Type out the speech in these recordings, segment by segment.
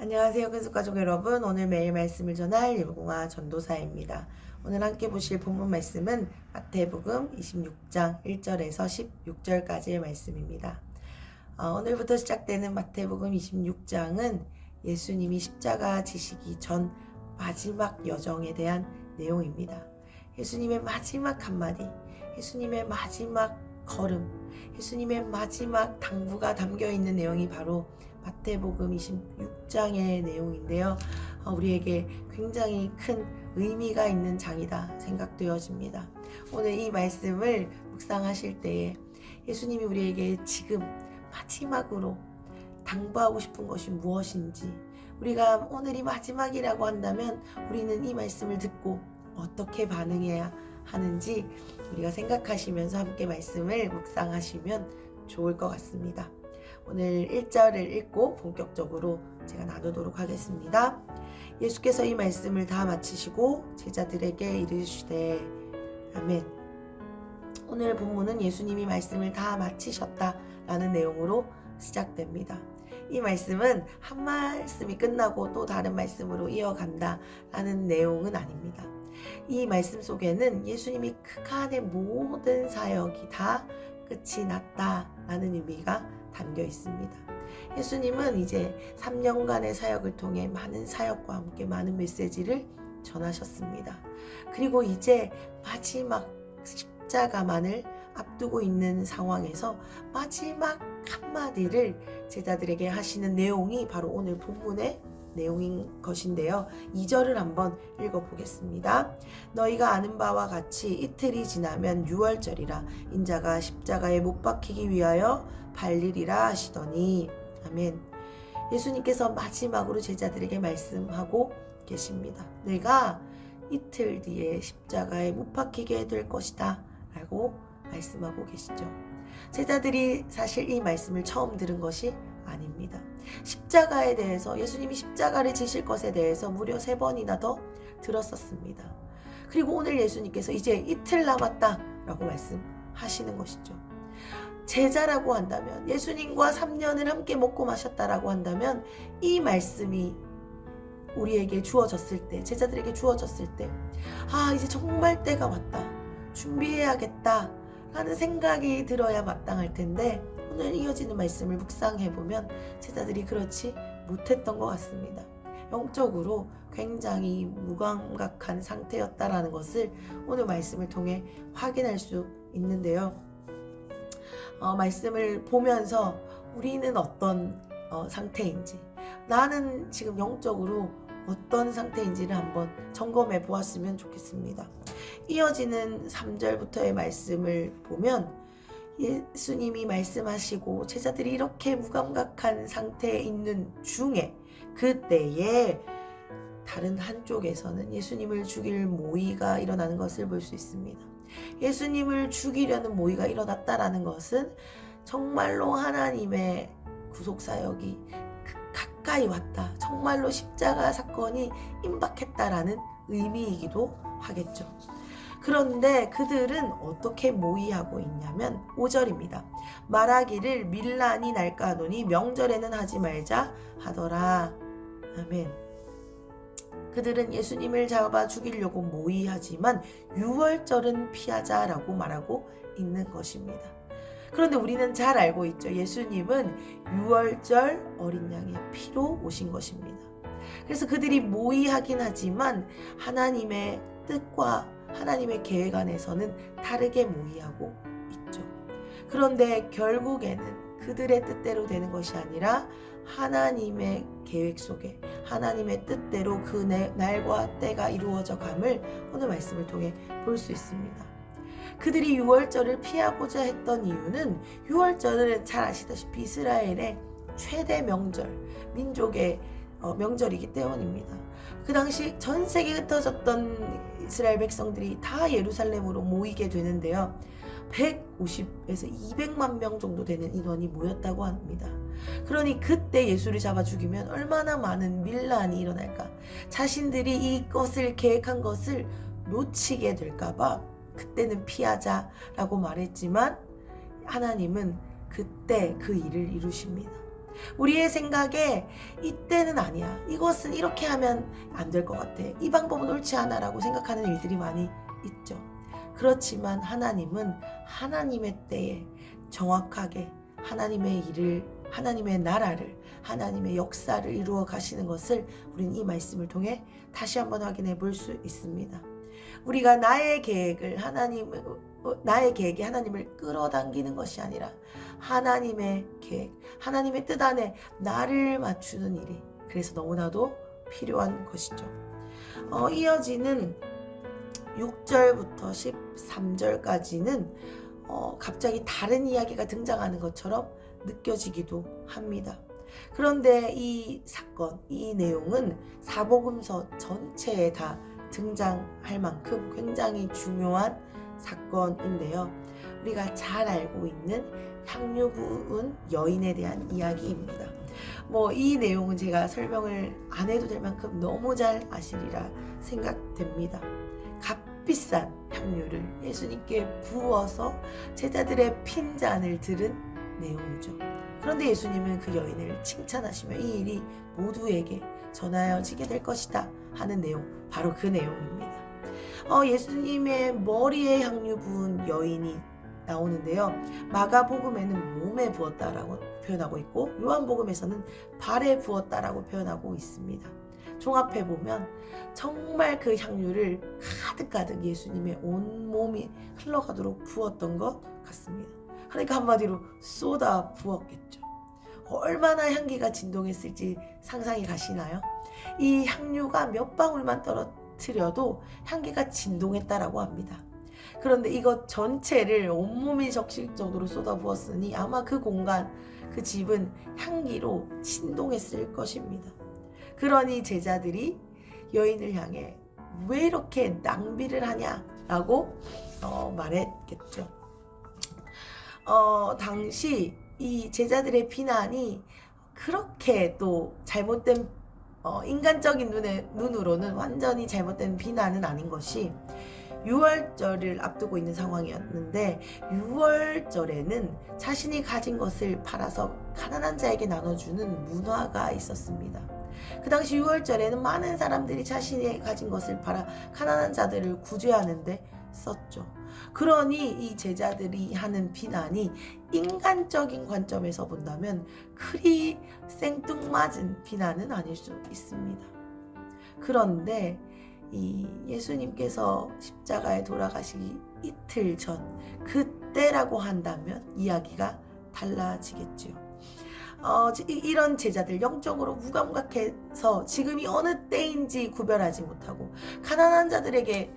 안녕하세요. 근속가족 여러분. 오늘 매일 말씀을 전할 예봉아 전도사입니다. 오늘 함께 보실 본문 말씀은 마태복음 26장 1절에서 16절까지의 말씀입니다. 오늘부터 시작되는 마태복음 26장은 예수님이 십자가 지시기 전 마지막 여정에 대한 내용입니다. 예수님의 마지막 한마디, 예수님의 마지막 걸음, 예수님의 마지막 당부가 담겨있는 내용이 바로 마태복음 26장의 내용인데요. 우리에게 굉장히 큰 의미가 있는 장이다 생각되어집니다. 오늘 이 말씀을 묵상하실 때에 예수님이 우리에게 지금 마지막으로 당부하고 싶은 것이 무엇인지, 우리가 오늘이 마지막이라고 한다면 우리는 이 말씀을 듣고 어떻게 반응해야 하는지 우리가 생각하시면서 함께 말씀을 묵상하시면 좋을 것 같습니다. 오늘 1절을 읽고 본격적으로 제가 나누도록 하겠습니다. 예수께서 이 말씀을 다 마치시고 제자들에게 이르시되 아멘. 오늘 본문은 예수님이 말씀을 다 마치셨다라는 내용으로 시작됩니다. 이 말씀은 한 말씀이 끝나고 또 다른 말씀으로 이어간다라는 내용은 아닙니다. 이 말씀 속에는 예수님이 그간의 모든 사역이 다 끝이 났다라는 의미가 담겨 있습니다. 예수님은 이제 3년간의 사역을 통해 많은 사역과 함께 많은 메시지를 전하셨습니다. 그리고 이제 마지막 십자가만을 앞두고 있는 상황에서 마지막 한마디를 제자들에게 하시는 내용이 바로 오늘 본문의 내용인 것인데요. 2절을 한번 읽어보겠습니다. 너희가 아는 바와 같이 이틀이 지나면 유월절이라 인자가 십자가에 못 박히기 위하여 발리리라 하시더니 아멘. 예수님께서 마지막으로 제자들에게 말씀하고 계십니다. 내가 이틀 뒤에 십자가에 못 박히게 될 것이다 라고 말씀하고 계시죠. 제자들이 사실 이 말씀을 처음 들은 것이 아닙니다. 십자가에 대해서, 예수님이 십자가를 지실 것에 대해서 무려 3번이나 더 들었었습니다. 그리고 오늘 예수님께서 이제 이틀 남았다 라고 말씀하시는 것이죠. 제자라고 한다면, 예수님과 3년을 함께 먹고 마셨다라고 한다면 이 말씀이 우리에게 주어졌을 때, 제자들에게 주어졌을 때 이제 정말 때가 왔다, 준비해야겠다 라는 생각이 들어야 마땅할 텐데 오늘 이어지는 말씀을 묵상해보면 제자들이 그렇지 못했던 것 같습니다. 영적으로 굉장히 무감각한 상태였다라는 것을 오늘 말씀을 통해 확인할 수 있는데요. 말씀을 보면서 우리는 어떤 상태인지, 나는 지금 영적으로 어떤 상태인지를 한번 점검해 보았으면 좋겠습니다. 이어지는 3절부터의 말씀을 보면 예수님이 말씀하시고 제자들이 이렇게 무감각한 상태에 있는 중에 그때에 다른 한쪽에서는 예수님을 죽일 모의가 일어나는 것을 볼 수 있습니다. 예수님을 죽이려는 모의가 일어났다라는 것은 정말로 하나님의 구속사역이 가까이 왔다, 정말로 십자가 사건이 임박했다라는 의미이기도 하겠죠. 그런데 그들은 어떻게 모의하고 있냐면 5절입니다. 말하기를 밀란이 날까 하노니 명절에는 하지 말자 하더라. 아멘. 그들은 예수님을 잡아 죽이려고 모의하지만 유월절은 피하자라고 말하고 있는 것입니다. 그런데 우리는 잘 알고 있죠. 예수님은 유월절 어린 양의 피로 오신 것입니다. 그래서 그들이 모의하긴 하지만 하나님의 뜻과 하나님의 계획 안에서는 다르게 모의하고 있죠. 그런데 결국에는 그들의 뜻대로 되는 것이 아니라 하나님의 계획 속에 하나님의 뜻대로 그 날과 때가 이루어져 감을 오늘 말씀을 통해 볼 수 있습니다. 그들이 유월절을 피하고자 했던 이유는 유월절은 잘 아시다시피 이스라엘의 최대 명절, 민족의 명절이기 때문입니다. 그 당시 전 세계에 흩어졌던 이스라엘 백성들이 다 예루살렘으로 모이게 되는데요. 150에서 200만 명 정도 되는 인원이 모였다고 합니다. 그러니 그때 예수를 잡아 죽이면 얼마나 많은 밀란이 일어날까, 자신들이 이것을 계획한 것을 놓치게 될까봐 그때는 피하자라고 말했지만 하나님은 그때 그 일을 이루십니다. 우리의 생각에 이때는 아니야, 이것은 이렇게 하면 안 될 것 같아, 이 방법은 옳지 않아 라고 생각하는 일들이 많이 있죠. 그렇지만 하나님은 하나님의 때에 정확하게 하나님의 일을, 하나님의 나라를, 하나님의 역사를 이루어 가시는 것을 우리는 이 말씀을 통해 다시 한번 확인해 볼 수 있습니다. 우리가 나의 계획에 하나님을 끌어당기는 것이 아니라 하나님의 계획, 하나님의 뜻 안에 나를 맞추는 일이 그래서 너무나도 필요한 것이죠. 이어지는 6절부터 13절까지는 갑자기 다른 이야기가 등장하는 것처럼 느껴지기도 합니다. 그런데 이 사건, 이 내용은 사복음서 전체에 다 등장할 만큼 굉장히 중요한 사건인데요. 우리가 잘 알고 있는 향유 부은 여인에 대한 이야기입니다. 이 내용은 제가 설명을 안 해도 될 만큼 너무 잘 아시리라 생각됩니다. 값비싼 향유를 예수님께 부어서 제자들의 핀잔을 들은 내용이죠. 그런데 예수님은 그 여인을 칭찬하시며 이 일이 모두에게 전하여지게 될 것이다 하는 내용, 바로 그 내용입니다. 예수님의 머리에 향유 부은 여인이 나오는데요. 마가복음에는 몸에 부었다라고 표현하고 있고 요한복음에서는 발에 부었다라고 표현하고 있습니다. 종합해 보면 정말 그 향유를 가득가득 예수님의 온 몸이 흘러가도록 부었던 것 같습니다. 그러니까 한마디로 쏟아 부었겠죠. 얼마나 향기가 진동했을지 상상이 가시나요? 이 향유가 몇 방울만 떨어뜨려도 향기가 진동했다라고 합니다. 그런데 이것 전체를 온몸이 적실 정도로 쏟아 부었으니 아마 그 공간, 그 집은 향기로 진동했을 것입니다. 그러니 제자들이 여인을 향해 왜 이렇게 낭비를 하냐라고 말했겠죠. 당시 이 제자들의 비난이 그렇게 또 잘못된 인간적인 눈으로는 완전히 잘못된 비난은 아닌 것이, 유월절을 앞두고 있는 상황이었는데 유월절에는 자신이 가진 것을 팔아서 가난한 자에게 나눠주는 문화가 있었습니다. 그 당시 유월절에는 많은 사람들이 자신이 가진 것을 팔아 가난한 자들을 구제하는데 썼죠. 그러니 이 제자들이 하는 비난이 인간적인 관점에서 본다면 그리 생뚱맞은 비난은 아닐 수 있습니다. 그런데 이 예수님께서 십자가에 돌아가시기 이틀 전 그때라고 한다면 이야기가 달라지겠지요. 이런 제자들, 영적으로 무감각해서 지금이 어느 때인지 구별하지 못하고 가난한 자들에게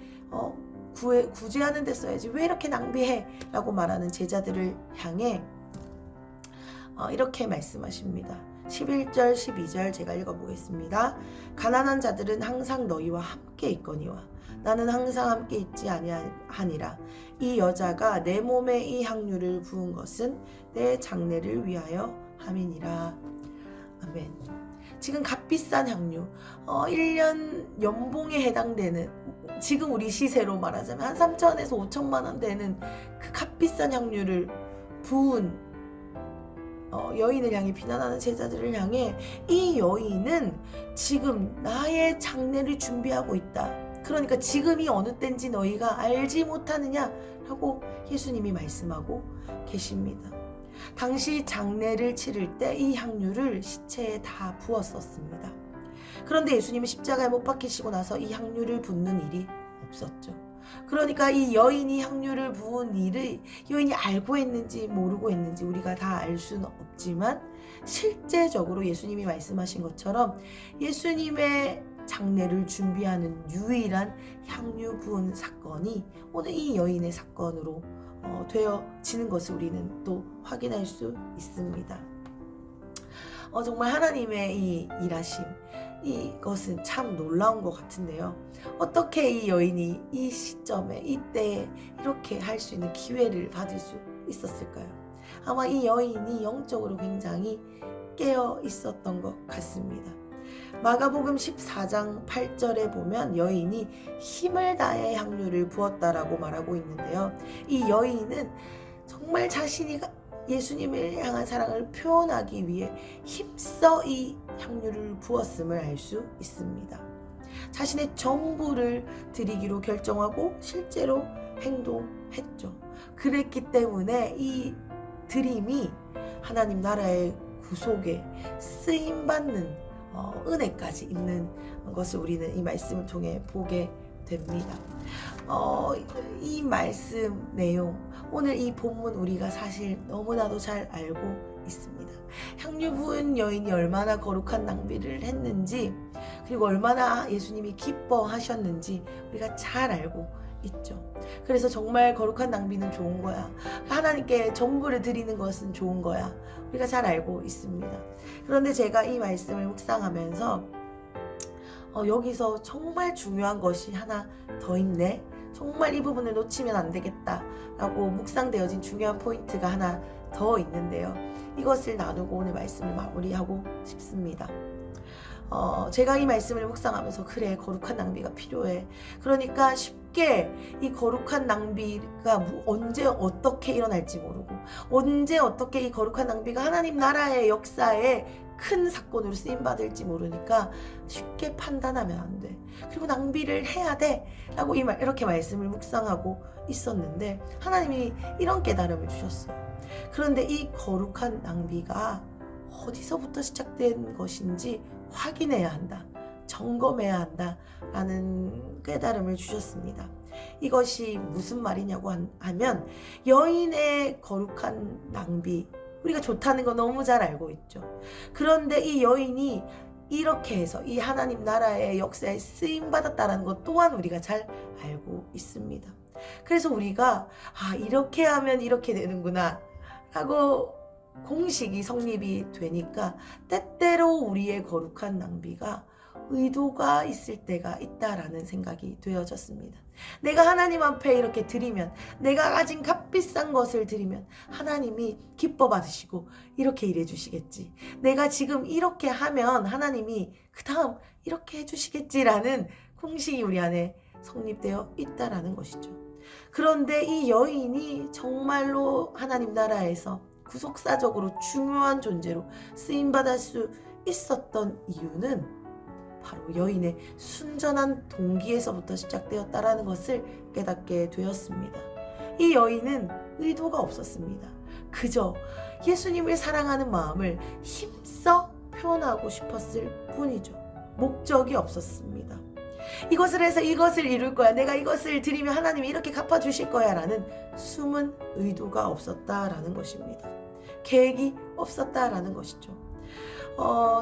구제하는 데 써야지 왜 이렇게 낭비해? 라고 말하는 제자들을 향해 이렇게 말씀하십니다. 11절 12절 제가 읽어보겠습니다. 가난한 자들은 항상 너희와 함께 있거니와 나는 항상 함께 있지 아니하니라. 이 여자가 내 몸에 이 향유를 부은 것은 내 장례를 위하여 함이니라. 아멘. 지금 값비싼 향유, 1년 연봉에 해당되는, 지금 우리 시세로 말하자면 한 3천에서 5천만 원 되는 그 값비싼 향유를 부은 여인을 향해 비난하는 제자들을 향해 이 여인은 지금 나의 장례를 준비하고 있다. 그러니까 지금이 어느 때인지 너희가 알지 못하느냐 라고 예수님이 말씀하고 계십니다. 당시 장례를 치를 때 이 향유를 시체에 다 부었었습니다. 그런데 예수님은 십자가에 못 박히시고 나서 이 향유를 붓는 일이 없었죠. 그러니까 이 여인이 향유를 부은 일을 여인이 알고 했는지 모르고 했는지 우리가 다 알 수는 없지만 실제적으로 예수님이 말씀하신 것처럼 예수님의 장례를 준비하는 유일한 향유 부은 사건이 오늘 이 여인의 사건으로 되어지는 것을 우리는 또 확인할 수 있습니다. 정말 하나님의 이 일하심, 이것은 참 놀라운 것 같은데요. 어떻게 이 여인이 이 시점에, 이때에 이렇게 할 수 있는 기회를 받을 수 있었을까요? 아마 이 여인이 영적으로 굉장히 깨어 있었던 것 같습니다. 마가복음 14장 8절에 보면 여인이 힘을 다해 향유를 부었다라고 말하고 있는데요. 이 여인은 정말 자신이 예수님을 향한 사랑을 표현하기 위해 힘써 이 향유를 부었음을 알 수 있습니다. 자신의 전부를 드리기로 결정하고 실제로 행동했죠. 그랬기 때문에 이 드림이 하나님 나라의 구속에 쓰임받는 은혜까지 있는 것을 우리는 이 말씀을 통해 보게 됩니다. 이 말씀 내용, 오늘 이 본문 우리가 사실 너무나도 잘 알고 있습니다. 향유 부은 여인이 얼마나 거룩한 낭비를 했는지, 그리고 얼마나 예수님이 기뻐하셨는지 우리가 잘 알고 있죠. 그래서 정말 거룩한 낭비는 좋은 거야, 하나님께 전부를 드리는 것은 좋은 거야, 우리가 잘 알고 있습니다. 그런데 제가 이 말씀을 묵상하면서 여기서 정말 중요한 것이 하나 더 있네, 정말 이 부분을 놓치면 안 되겠다라고 묵상되어진 중요한 포인트가 하나 더 있는데요. 이것을 나누고 오늘 말씀을 마무리하고 싶습니다. 제가 이 말씀을 묵상하면서 그래, 거룩한 낭비가 필요해. 그러니까 쉽게 이 거룩한 낭비가 언제 어떻게 일어날지 모르고, 언제 어떻게 이 거룩한 낭비가 하나님 나라의 역사에 큰 사건으로 쓰임받을지 모르니까 쉽게 판단하면 안 돼. 그리고 낭비를 해야 돼 라고 이렇게 말씀을 묵상하고 있었는데 하나님이 이런 깨달음을 주셨어요. 그런데 이 거룩한 낭비가 어디서부터 시작된 것인지 확인해야 한다, 점검해야 한다 라는 깨달음을 주셨습니다. 이것이 무슨 말이냐고 하면, 여인의 거룩한 낭비, 우리가 좋다는 거 너무 잘 알고 있죠. 그런데 이 여인이 이렇게 해서 이 하나님 나라의 역사에 쓰임받았다는 것 또한 우리가 잘 알고 있습니다. 그래서 우리가 이렇게 하면 이렇게 되는구나 라고 공식이 성립이 되니까 때때로 우리의 거룩한 낭비가 의도가 있을 때가 있다라는 생각이 되어졌습니다. 내가 하나님 앞에 이렇게 드리면, 내가 가진 값비싼 것을 드리면 하나님이 기뻐 받으시고 이렇게 일해 주시겠지, 내가 지금 이렇게 하면 하나님이 그 다음 이렇게 해 주시겠지라는 공식이 우리 안에 성립되어 있다라는 것이죠. 그런데 이 여인이 정말로 하나님 나라에서 구속사적으로 중요한 존재로 쓰임받을 수 있었던 이유는 바로 여인의 순전한 동기에서부터 시작되었다라는 것을 깨닫게 되었습니다. 이 여인은 의도가 없었습니다. 그저 예수님을 사랑하는 마음을 힘써 표현하고 싶었을 뿐이죠. 목적이 없었습니다. 이것을 해서 이것을 이룰 거야, 내가 이것을 드리면 하나님이 이렇게 갚아주실 거야 라는 숨은 의도가 없었다라는 것입니다. 계획이 없었다라는 것이죠.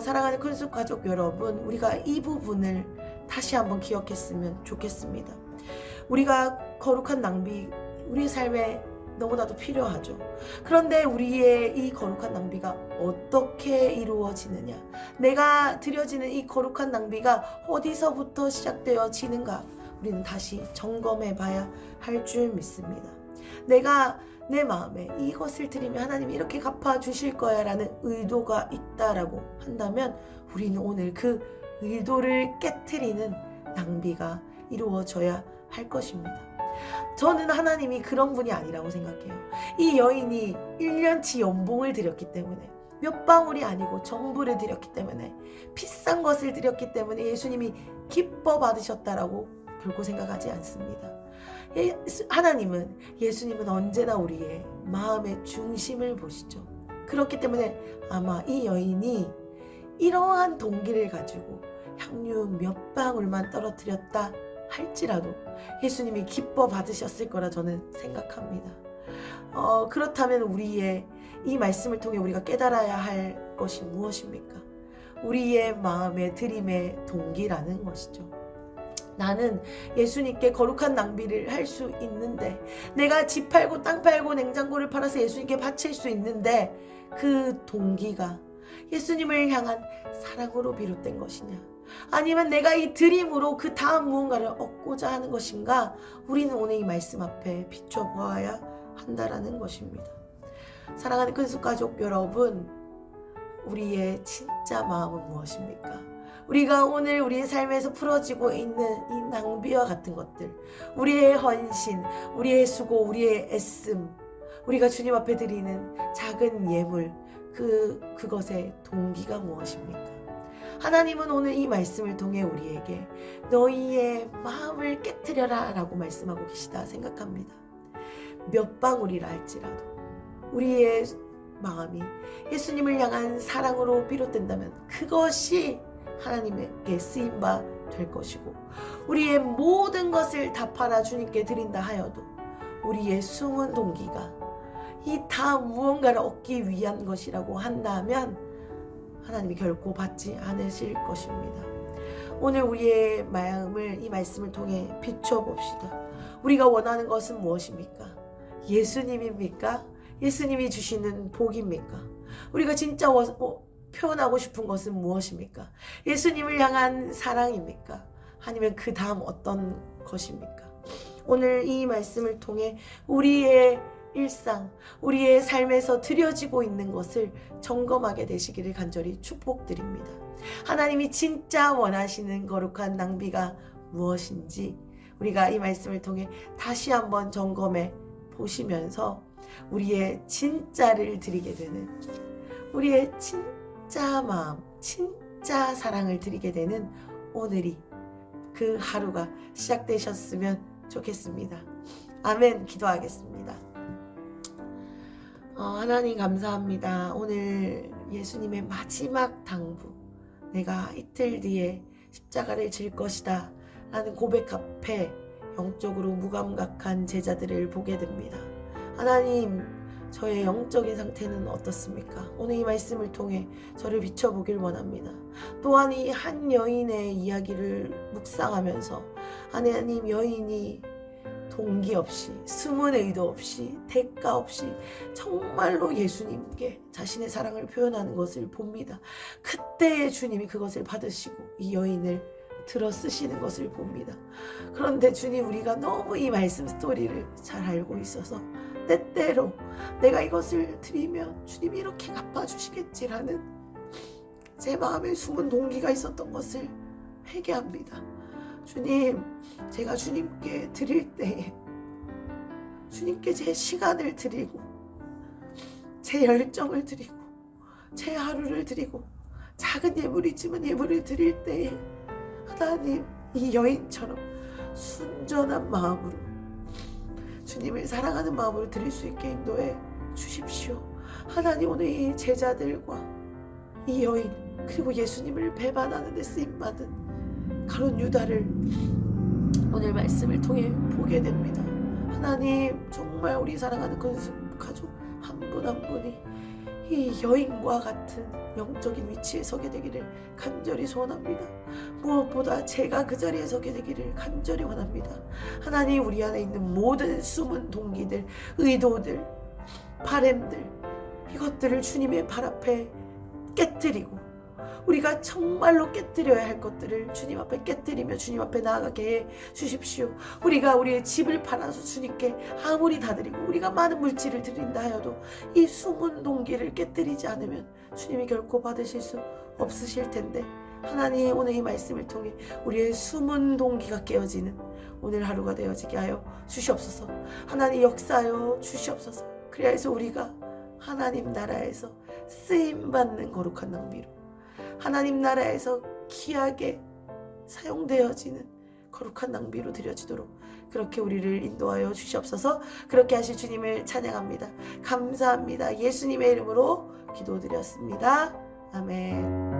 사랑하는 큰숲 가족 여러분, 우리가 이 부분을 다시 한번 기억했으면 좋겠습니다. 우리가 거룩한 낭비, 우리의 삶에 너무나도 필요하죠. 그런데 우리의 이 거룩한 낭비가 어떻게 이루어지느냐, 내가 드려지는 이 거룩한 낭비가 어디서부터 시작되어지는가, 우리는 다시 점검해 봐야 할 줄 믿습니다. 내가 내 마음에 이것을 드리면 하나님이 이렇게 갚아주실 거야 라는 의도가 있다라고 한다면, 우리는 오늘 그 의도를 깨트리는 낭비가 이루어져야 할 것입니다. 저는 하나님이 그런 분이 아니라고 생각해요. 이 여인이 1년치 연봉을 드렸기 때문에, 몇 방울이 아니고 전부를 드렸기 때문에, 비싼 것을 드렸기 때문에 예수님이 기뻐 받으셨다라고 결코 생각하지 않습니다. 하나님은, 예수님은 언제나 우리의 마음의 중심을 보시죠. 그렇기 때문에 아마 이 여인이 이러한 동기를 가지고 향유 몇 방울만 떨어뜨렸다 할지라도 예수님이 기뻐 받으셨을 거라 저는 생각합니다. 그렇다면 우리의 이 말씀을 통해 우리가 깨달아야 할 것이 무엇입니까? 우리의 마음의 드림의 동기라는 것이죠. 나는 예수님께 거룩한 낭비를 할 수 있는데, 내가 집 팔고 땅 팔고 냉장고를 팔아서 예수님께 바칠 수 있는데, 그 동기가 예수님을 향한 사랑으로 비롯된 것이냐, 아니면 내가 이 드림으로 그 다음 무언가를 얻고자 하는 것인가, 우리는 오늘 이 말씀 앞에 비춰보아야 한다라는 것입니다. 사랑하는 큰숲 가족 여러분, 우리의 진짜 마음은 무엇입니까? 우리가 오늘 우리의 삶에서 풀어지고 있는 이 낭비와 같은 것들, 우리의 헌신, 우리의 수고, 우리의 애씀, 우리가 주님 앞에 드리는 작은 예물, 그것의 동기가 무엇입니까? 하나님은 오늘 이 말씀을 통해 우리에게 너희의 마음을 깨트려라 라고 말씀하고 계시다 생각합니다. 몇 방울이라 할지라도 우리의 마음이 예수님을 향한 사랑으로 비롯된다면 그것이 하나님께 쓰임바 될 것이고, 우리의 모든 것을 다 팔아 주님께 드린다 하여도 우리의 숨은 동기가 이 다 무언가를 얻기 위한 것이라고 한다면 하나님이 결코 받지 않으실 것입니다. 오늘 우리의 마음을 이 말씀을 통해 비춰봅시다. 우리가 원하는 것은 무엇입니까? 예수님입니까? 예수님이 주시는 복입니까? 우리가 진짜 표현하고 싶은 것은 무엇입니까? 예수님을 향한 사랑입니까? 아니면 그 다음 어떤 것입니까? 오늘 이 말씀을 통해 우리의 일상, 우리의 삶에서 드려지고 있는 것을 점검하게 되시기를 간절히 축복드립니다. 하나님이 진짜 원하시는 거룩한 낭비가 무엇인지 우리가 이 말씀을 통해 다시 한번 점검해 보시면서 우리의 진짜를 드리게 되는, 우리의 진짜 마음, 진짜 사랑을 드리게 되는 오늘이, 그 하루가 시작되셨으면 좋겠습니다. 아멘. 기도하겠습니다. 하나님 감사합니다. 오늘 예수님의 마지막 당부, 내가 이틀 뒤에 십자가를 질 것이다 라는 고백 앞에 영적으로 무감각한 제자들을 보게 됩니다. 하나님, 저의 영적인 상태는 어떻습니까? 오늘 이 말씀을 통해 저를 비춰보길 원합니다. 또한 이 한 여인의 이야기를 묵상하면서 하나님, 여인이 동기 없이, 숨은 의도 없이, 대가 없이 정말로 예수님께 자신의 사랑을 표현하는 것을 봅니다. 그때 주님이 그것을 받으시고 이 여인을 들어 쓰시는 것을 봅니다. 그런데 주님, 우리가 너무 이 말씀 스토리를 잘 알고 있어서 때때로 내가 이것을 드리면 주님이 이렇게 갚아주시겠지라는 제 마음에 숨은 동기가 있었던 것을 회개합니다. 주님, 제가 주님께 드릴 때에 주님께 제 시간을 드리고 제 열정을 드리고 제 하루를 드리고 작은 예물이지만 예물을 드릴 때에 하나님, 이 여인처럼 순전한 마음으로 주님을 사랑하는 마음으로 드릴 수 있게 인도해 주십시오. 하나님, 오늘 이 제자들과 이 여인 그리고 예수님을 배반하는 데 쓰임받은 가룟 유다를 오늘 말씀을 통해 보게 됩니다. 하나님, 정말 우리 사랑하는 그 가족 한 분 한 분이 이 여인과 같은 영적인 위치에 서게 되기를 간절히 소원합니다. 무엇보다 제가 그 자리에 서게 되기를 간절히 원합니다. 하나님, 우리 안에 있는 모든 숨은 동기들, 의도들, 바램들, 이것들을 주님의 발 앞에 깨뜨리고 우리가 정말로 깨뜨려야 할 것들을 주님 앞에 깨뜨리며 주님 앞에 나아가게 해 주십시오. 우리가 우리의 집을 팔아서 주님께 아무리 다 드리고 우리가 많은 물질을 드린다 하여도 이 숨은 동기를 깨뜨리지 않으면 주님이 결코 받으실 수 없으실 텐데, 하나님, 오늘 이 말씀을 통해 우리의 숨은 동기가 깨어지는 오늘 하루가 되어지게 하여 주시옵소서. 하나님, 역사하여 주시옵소서. 그래야 해서 우리가 하나님 나라에서 쓰임받는 거룩한 낭비로, 하나님 나라에서 귀하게 사용되어지는 거룩한 낭비로 드려지도록 그렇게 우리를 인도하여 주시옵소서. 그렇게 하실 주님을 찬양합니다. 감사합니다. 예수님의 이름으로 기도드렸습니다. 아멘.